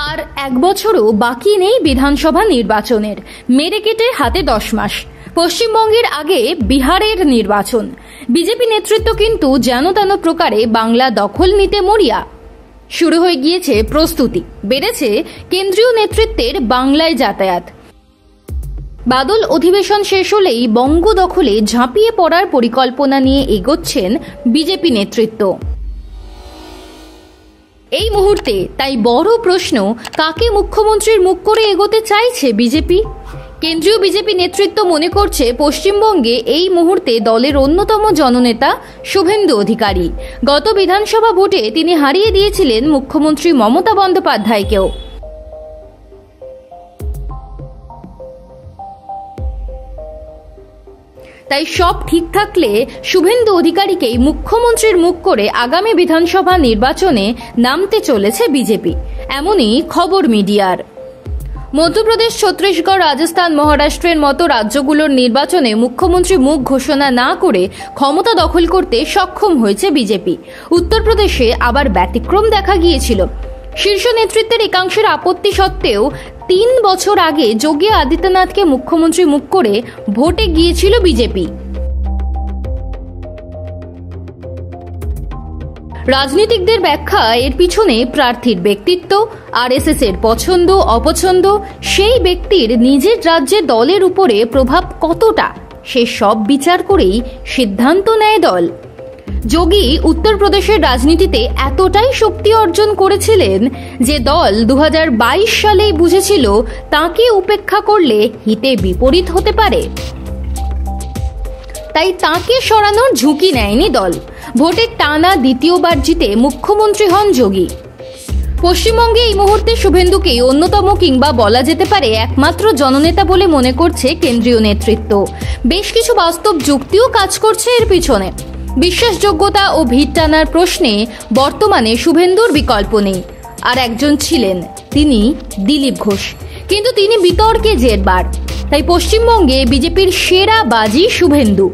আর এক বছরও বাকি নেই বিধানসভা নির্বাচনের। মেরে কেটে হাতে 10 মাস। পশ্চিমবঙ্গের আগে বিহারের নির্বাচন। বিজেপি নেতৃত্ব কিন্তু যেন তেন প্রকারে বাংলা দখল নিতে মরিয়া। শুরু হয়ে গিয়েছে প্রস্তুতি, বেড়েছে কেন্দ্রীয় নেতৃত্বের বাংলায় যাতায়াত। বাদল অধিবেশন শেষ হলেই বঙ্গ দখলে ঝাঁপিয়ে পড়ার পরিকল্পনা নিয়ে এগোচ্ছেন বিজেপি নেতৃত্ব। এই মুহূর্তে তাই বড় প্রশ্ন, কাকে মুখ্যমন্ত্রীর মুখ করে এগোতে চাইছে বিজেপি? কেন্দ্রীয় বিজেপি নেতৃত্ব মনে করছে পশ্চিমবঙ্গে এই মুহূর্তে দলের অন্যতম জননেতা শুভেন্দু অধিকারী। গত বিধানসভা ভোটে তিনি হারিয়ে দিয়েছিলেন মুখ্যমন্ত্রী মমতা বন্দ্যোপাধ্যায়কেও। তাই সব ঠিক থাকলে শুভেন্দু অধিকারীকেই মুখ্যমন্ত্রীর মুখ করে আগামী বিধানসভা নির্বাচনে নামতে চলেছে বিজেপি, এমনই খবর মিডিয়ার। মধ্যপ্রদেশ, ছত্তিশগড়, রাজস্থান, মহারাষ্ট্রের মতো রাজ্যগুলোর নির্বাচনে মুখ্যমন্ত্রী মুখ ঘোষণা না করে ক্ষমতা দখল করতে সক্ষম হয়েছে বিজেপি। উত্তরপ্রদেশে আবার ব্যতিক্রম দেখা গিয়েছিল। শীর্ষ নেতৃত্বের একাংশের আপত্তি সত্ত্বেও 3 বছর আগে যোগী আদিত্যনাথকে মুখ্যমন্ত্রী মুখ করে ভোটে গিয়েছিল বিজেপি। রাজনীতিকদের ব্যাখ্যা, এর পিছনে প্রার্থীর ব্যক্তিত্ব, আরএসএস এর পছন্দ অপছন্দ, সেই ব্যক্তির নিজের রাজ্যে দলের উপরে প্রভাব কতটা, সে সব বিচার করেই সিদ্ধান্ত নেয় দল। যোগী উত্তরপ্রদেশের রাজনীতিতে এতটাই শক্তি অর্জন করেছিলেন যে দল 2022 সালেই বুঝেছিল তাকে উপেক্ষা করলে হিতে বিপরীত হতে পারে। তাই তাকে সরানোর ঝুঁকি নেয়নি দল। ভোটে টানা দ্বিতীয়বার জিতে মুখ্যমন্ত্রী হন যোগী। পশ্চিমবঙ্গে এই মুহূর্তে শুভেন্দুকেই অন্যতম কিংবা বলা যেতে পারে একমাত্র জননেতা বলে মনে করছে কেন্দ্রীয় নেতৃত্ব। বেশ কিছু বাস্তব যুক্তিও কাজ করছে এর পিছনে। বিশ্বাসযোগ্যতা ও ভিড় টানার প্রশ্নে বর্তমানে শুভেন্দুর বিকল্প নেই। আর একজন ছিলেন, তিনি দিলীপ ঘোষ, কিন্তু তিনি বিতর্কে জেরবার। তাই পশ্চিমবঙ্গে বিজেপির সেরা বাজি শুভেন্দু।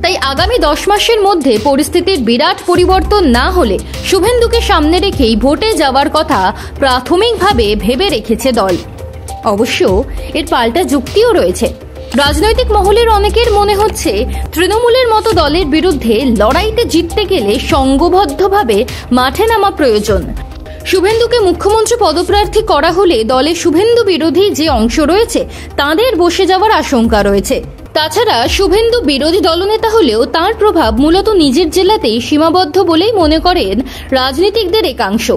তাই আগামী 10 মাসের মধ্যে পরিস্থিতির বিরাট পরিবর্তন না হলে শুভেন্দুকে সামনে রেখেই ভোটে যাওয়ার কথা প্রাথমিকভাবে ভেবে রেখেছে দল। অবশ্য এর পাল্টা যুক্তিও রয়েছে। রাজনৈতিক মহলের অনেকের মনে হচ্ছে তৃণমূলের মতো দলের বিরুদ্ধে লড়াইতে জিততে গেলে সংঘবদ্ধভাবে মাঠে নামা প্রয়োজন। শুভেন্দুকে মুখ্যমন্ত্রী পদপ্রার্থী করা হলে দলে শুভেন্দু বিরোধী যে অংশ রয়েছে তাদের বসে যাওয়ার আশঙ্কা রয়েছে। তাছাড়া শুভেন্দু বিরোধী দলনেতা হলেও তার প্রভাব মূলত নিজের জেলাতেই সীমাবদ্ধ বলেই মনে করেন রাজনীতিকদের একাংশ।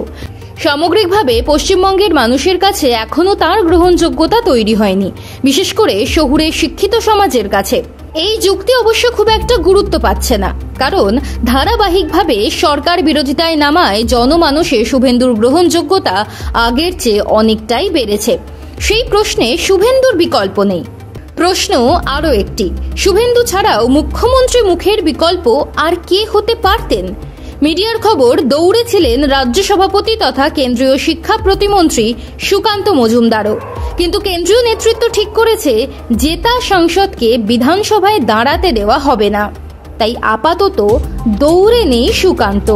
সামগ্রিকভাবে পশ্চিমবঙ্গের মানুষের কাছে এখনো তার গ্রহণযোগ্যতা তৈরি হয়নি, বিশেষ করে শহুরে শিক্ষিত সমাজের কাছে। এই যুক্তি অবশ্য খুব একটা গুরুত্ব পাচ্ছে না, কারণ ধারাবাহিকভাবে সরকার বিরোধিতায় নামায় জনমানসে শুভেন্দুর গ্রহণযোগ্যতা আগের চেয়ে অনেকটাই বেড়েছে। সেই প্রশ্নে শুভেন্দুর বিকল্প নেই। প্রশ্ন আরও একটি, শুভেন্দু ছাড়াও মুখ্যমন্ত্রী মুখের বিকল্প আর কে হতে পারতেন? মিডিয়ার খবর, দৌড়েছিলেন রাজ্য সভাপতি তথা কেন্দ্রীয় শিক্ষা প্রতিমন্ত্রী সুকান্ত মজুমদারও। কিন্তু কেন্দ্রীয় নেতৃত্ব ঠিক করেছে জেতা সাংসদকে বিধানসভায় দাঁড়াতে দেওয়া হবে না। তাই আপাতত দৌড়ে নেই সুকান্ত।